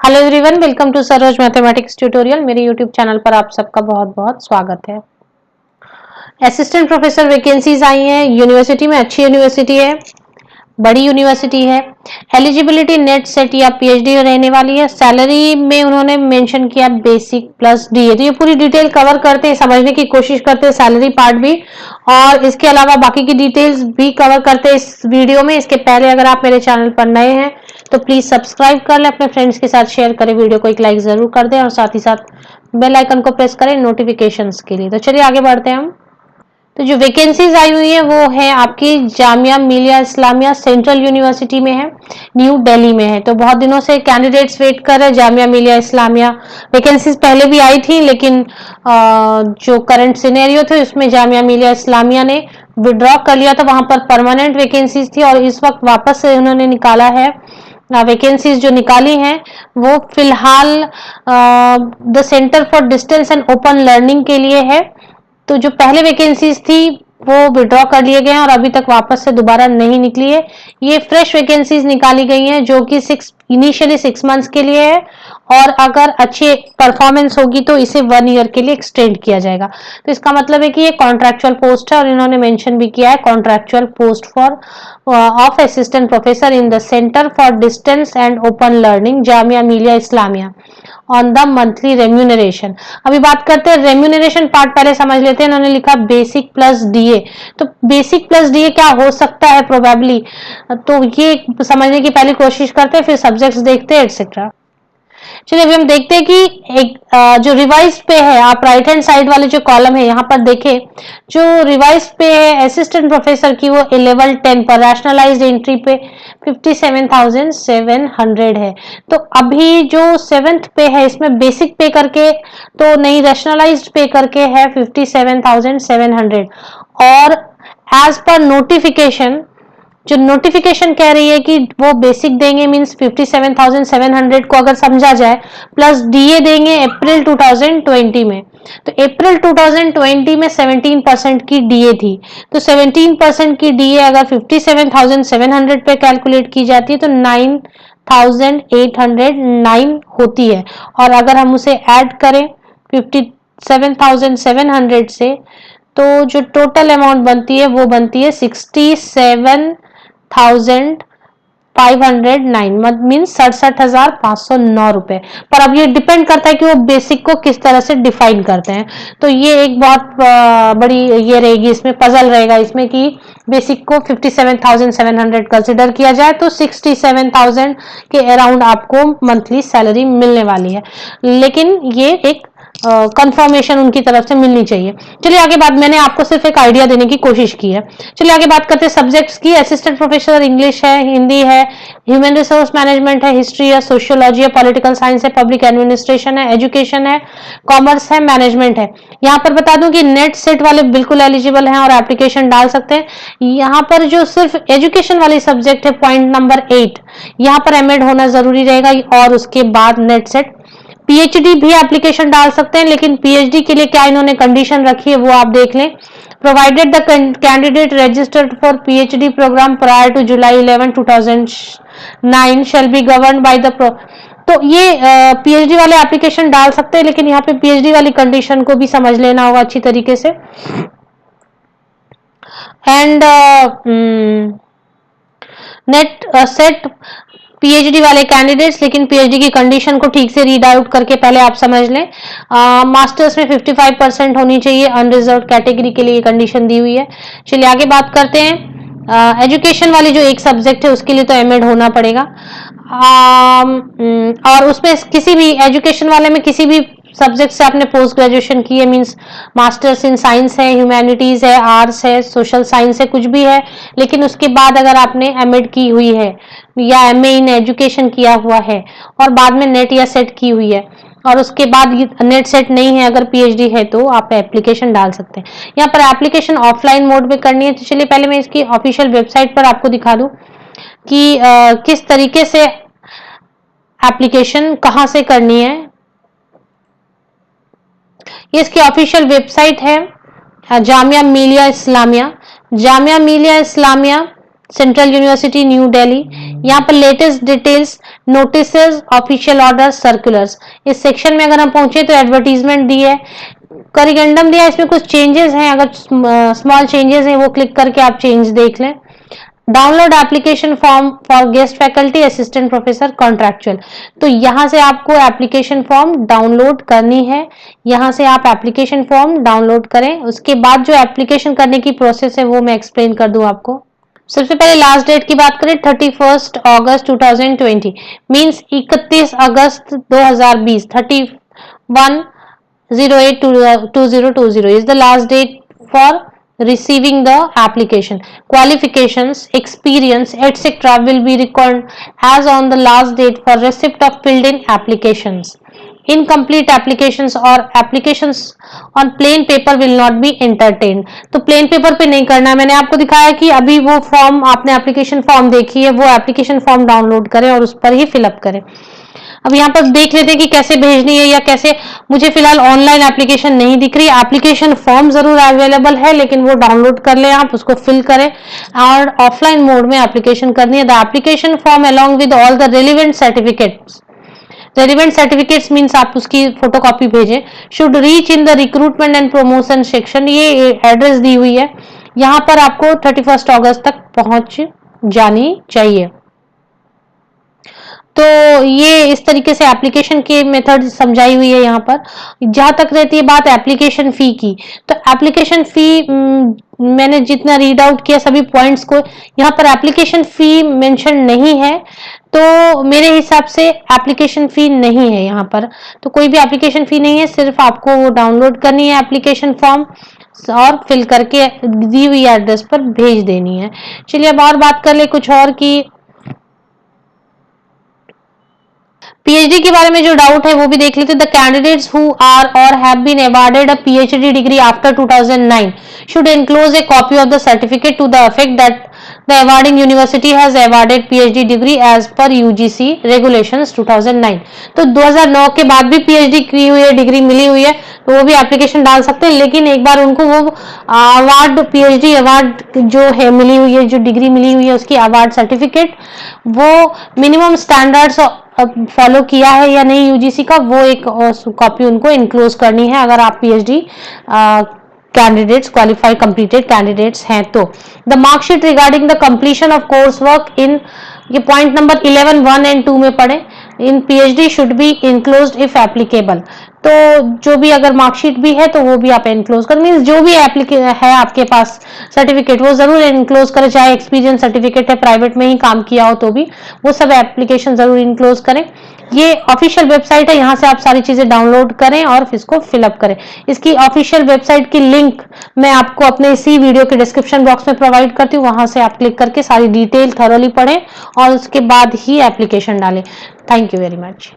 Hello everyone, welcome to Saroj mathematics tutorial. मेरे YouTube channel पर आप सबका बहुत बहुत स्वागत है। असिस्टेंट प्रोफेसर वैकेंसीज आई हैं यूनिवर्सिटी में। अच्छी यूनिवर्सिटी है, बड़ी यूनिवर्सिटी है। एलिजिबिलिटी नेट सेट या पीएचडी रहने वाली है। सैलरी में उन्होंने मेंशन किया बेसिक प्लस डीए। तो ये पूरी डिटेल कवर करते हैं, समझने की कोशिश करते हैं सैलरी पार्ट भी, और इसके अलावा बाकी की डिटेल्स भी कवर करते हैं इस वीडियो में। इसके पहले अगर आप मेरे चैनल पर नए हैं तो प्लीज सब्सक्राइब कर लें, अपने फ्रेंड्स के साथ शेयर करें, वीडियो को एक लाइक जरूर कर दें और साथ ही साथ बेल आइकन को प्रेस करें नोटिफिकेशंस के लिए। तो चलिए आगे बढ़ते हैं हम। तो जो वैकेंसीज आई हुई है वो है आपकी जामिया मिलिया इस्लामिया सेंट्रल यूनिवर्सिटी में है, न्यू दिल्ली में है। तो बहुत दिनों से कैंडिडेट्स वेट कर रहे हैं जामिया मिलिया इस्लामिया। वैकेंसीज पहले भी आई थी, लेकिन जो करंट सिनेरियो थे उसमें जामिया मिलिया इस्लामिया ने विड्रॉ कर लिया था। वहां पर परमानेंट वैकेंसीज थी और इस वक्त वापस से उन्होंने निकाला है। वैकेंसीज जो निकाली हैं वो फिलहाल the Centre for Distance and Open learning के लिए है। तो जो पहले वैकेंसीज थी वो विड्रॉ कर लिए गए हैं और अभी तक वापस से दोबारा नहीं निकली है। ये फ्रेश वैकेंसीज निकाली गई हैं जो कि इनिशियली 6 मंथ्स के लिए है, और अगर अच्छी परफॉर्मेंस होगी तो इसे 1 ईयर के लिए एक्सटेंड किया जाएगा। तो इसका मतलब है कि ये कॉन्ट्रैक्चुअल पोस्ट है, और इन्होंने मेंशन भी किया है contractual post for of assistant professor in the Centre for Distance and Open Learning Jamia Millia Islamia on the monthly remuneration. अभी बात करते हैं रेम्यूनरेशन पार्ट, पहले समझ लेते हैं। इन्होंने लिखा बेसिक प्लस डीए। तो बेसिक प्लस डीए क्या हो सकता है प्रोबेबली, तो ये समझने की पहली कोशिश करते हैं, फिर सब्जेक्ट्स देखते हैं एटसेट्रा। चलिए अभी हम देखते हैं कि एक जो रिवाइज पे है, आप राइट हैंड साइड वाले जो कॉलम है यहाँ पर देखें, जो रिवाइज पे है असिस्टेंट प्रोफेसर की वो लेवल 10 पर रैशनलाइज्ड एंट्री पे 57,700 है। तो अभी जो 7th पे है इसमें बेसिक पे करके तो नहीं, रैशनलाइज्ड पे करके है 57,700। और एज पर नोटिफिकेशन, जो नोटिफिकेशन कह रही है कि वो बेसिक देंगे, मींस 57,700 को अगर समझा जाए, प्लस डीए देंगे अप्रैल 2020 में। तो अप्रैल 2020 में 17% की डीए थी। तो 17% की डीए अगर 57,700 पे कैलकुलेट की जाती है तो 9,809 होती है। और अगर हम उसे ऐड करें 57,700 से, तो जो टोटल अमाउंट बनती है वो बनती है 67,509, मीन्स 67,509 रुपए। पर अब ये डिपेंड करता है कि वो बेसिक को किस तरह से डिफाइन करते हैं। तो ये एक बहुत बड़ी ये रहेगी, इसमें पजल रहेगा इसमें कि बेसिक को 57,700 कंसिडर किया जाए तो 67,000 के अराउंड आपको मंथली सैलरी मिलने वाली है। लेकिन ये एक कंफर्मेशन उनकी तरफ से मिलनी चाहिए। चलिए आगे बात, मैंने आपको सिर्फ एक आइडिया देने की कोशिश की है। चलिए आगे बात करते हैं सब्जेक्ट्स की। असिस्टेंट प्रोफेसर इंग्लिश है, हिंदी है, ह्यूमन रिसोर्स मैनेजमेंट है, हिस्ट्री है, सोशियोलॉजी है, पॉलिटिकल साइंस है, पब्लिक एडमिनिस्ट्रेशन है, एजुकेशन है, कॉमर्स है, मैनेजमेंट है। यहाँ पर बता दूं कि नेट सेट वाले बिल्कुल एलिजिबल हैं और एप्लीकेशन डाल सकते हैं। यहाँ पर जो सिर्फ एजुकेशन वाली सब्जेक्ट है, पॉइंट नंबर 8, यहाँ पर एमएड होना जरूरी रहेगा और उसके बाद नेट सेट। पीएचडी भी एप्लीकेशन डाल सकते हैं, लेकिन पीएचडी के लिए क्या इन्होंने कंडीशन रखी है वो आप देख लें। Provided the candidate registered for PhD programme prior to July 11, 2009 shall be govern by the तो ये पीएचडी वाले एप्लीकेशन डाल सकते हैं, लेकिन यहाँ पे पीएचडी वाली कंडीशन को भी समझ लेना होगा अच्छी तरीके से। एंड नेट सेट पीएचडी वाले कैंडिडेट्स, लेकिन पीएचडी की कंडीशन को ठीक से रीड आउट करके पहले आप समझ लें। मास्टर्स में 55% होनी चाहिए, अनरिजर्व कैटेगरी के लिए कंडीशन दी हुई है। चलिए आगे बात करते हैं। एजुकेशन वाली जो एक सब्जेक्ट है उसके लिए तो एमएड होना पड़ेगा। और उसमें किसी भी एजुकेशन वाले में किसी भी सब्जेक्ट से आपने पोस्ट ग्रेजुएशन की है, मींस मास्टर्स इन साइंस है, ह्यूमैनिटीज है, आर्ट्स है, सोशल साइंस है, कुछ भी है, लेकिन उसके बाद अगर आपने एमएड की हुई है या एमए इन एजुकेशन किया हुआ है और बाद में नेट या सेट की हुई है और उसके बाद नेट सेट नहीं है, अगर पीएचडी है तो आप एप्लीकेशन डाल सकते हैं। यहाँ पर एप्लीकेशन ऑफलाइन मोड में करनी है। तो चलिए पहले मैं इसकी ऑफिशियल वेबसाइट पर आपको दिखा दूं कि किस तरीके से एप्लीकेशन कहां से करनी है। ये इसकी ऑफिशियल वेबसाइट है Jamia Millia Islamia, Jamia Millia Islamia central university new Delhi. यहाँ पर latest details, notices, official order, circulars. इस सेक्शन में अगर हम पहुंचे तो एडवर्टीजमेंट दी है, करिगेंडम दिया है, इसमें कुछ चेंजेस हैं, अगर स्मॉल चेंजेस हैं वो क्लिक करके आप चेंज देख लें। Download application form for guest faculty, assistant professor, contractual. तो यहां से आपको एप्लीकेशन फॉर्म डाउनलोड करनी है, यहां से आप एप्लीकेशन फॉर्म डाउनलोड करें। उसके बाद जो एप्लीकेशन करने की प्रोसेस है वो मैं एक्सप्लेन कर दूं आपको। सबसे पहले लास्ट डेट की बात करें 31 अगस्त 2020 means 31 August 2020। 31/08/2020 is the last date for receiving the application. Qualifications, experience, etc. will be recorded as on the last date for receipt of filled in applications. Incomplete applications or applications on plain paper will not be entertained. तो plain paper पे नहीं करना है। मैंने आपको दिखाया कि अभी वो फॉर्म, आपने एप्लीकेशन फॉर्म देखी है, वो एप्लीकेशन फॉर्म डाउनलोड करें और उस पर ही फिलअप करें। अब यहाँ पर देख लेते हैं कि कैसे भेजनी है या कैसे। मुझे फिलहाल ऑनलाइन एप्लीकेशन नहीं दिख रही, एप्लीकेशन फॉर्म जरूर अवेलेबल है लेकिन वो डाउनलोड कर लें, आप उसको फिल करें और ऑफलाइन मोड में एप्लीकेशन करनी है। The application form along with all the relevant certificates, relevant certificates means आप उसकी फोटोकॉपी भेजें। Should reach in the recruitment and promotion section, ये एड्रेस दी हुई है, यहाँ पर आपको 31 अगस्त तक पहुंच जानी चाहिए। तो ये इस तरीके से एप्लीकेशन के मेथड समझाई हुई है। यहाँ पर जहां तक रहती है बात एप्लीकेशन फी की, तो एप्लीकेशन फी मैंने जितना रीड आउट किया सभी पॉइंट्स को, यहाँ पर एप्लीकेशन फी मेंशन नहीं है, तो मेरे हिसाब से एप्लीकेशन फी नहीं है यहाँ पर। तो कोई भी एप्लीकेशन फी नहीं है, सिर्फ आपको वो डाउनलोड करनी है एप्लीकेशन फॉर्म और फिल करके दी हुई एड्रेस पर भेज देनी है। चलिए अब और बात कर ले कुछ और की पीएचडी के बारे में जो डाउट है वो भी देख लेते हैं। The candidates who are or have been awarded a PhD degree after 2009 should enclose a copy of the certificate to the effect that the awarding university has awarded PhD degree as per UGC regulations 2009। तो 2009 के बाद भी PhD की हुई है, degree मिली हुई है, तो वो भी एप्लीकेशन डाल सकते हैं, लेकिन एक बार उनको वो अवार्ड, पीएचडी अवार्ड जो है मिली हुई है, जो डिग्री मिली हुई है उसकी अवार्ड सर्टिफिकेट, वो मिनिमम स्टैंडर्ड्स फॉलो किया है या नहीं यूजीसी का, वो एक कॉपी उनको इनक्लोज करनी है अगर आप PhD candidates, qualified completed candidates हैं तो। The marksheet regarding the completion of course work in, ये पॉइंट नंबर 11, 1 एंड 2 में पढ़े, इन PhD should be enclosed if applicable. तो जो भी अगर मार्कशीट भी है तो वो भी आप इनक्लोज कर, मीन्स जो भी है आपके पास सर्टिफिकेट वो जरूर इनक्लोज करें, चाहे एक्सपीरियंस सर्टिफिकेट है, प्राइवेट में ही काम किया हो तो भी वो सब एप्लीकेशन जरूर इनक्लोज करें। ये ऑफिशियल वेबसाइट है, यहाँ से आप सारी चीजें डाउनलोड करें और इसको फिलअप करें। इसकी ऑफिशियल वेबसाइट की लिंक मैं आपको अपने इसी वीडियो के डिस्क्रिप्शन बॉक्स में प्रोवाइड करती हूँ, वहां से आप क्लिक करके सारी डिटेल थॉरोली पढ़ें और उसके बाद ही एप्लीकेशन डालें। Thank you very much.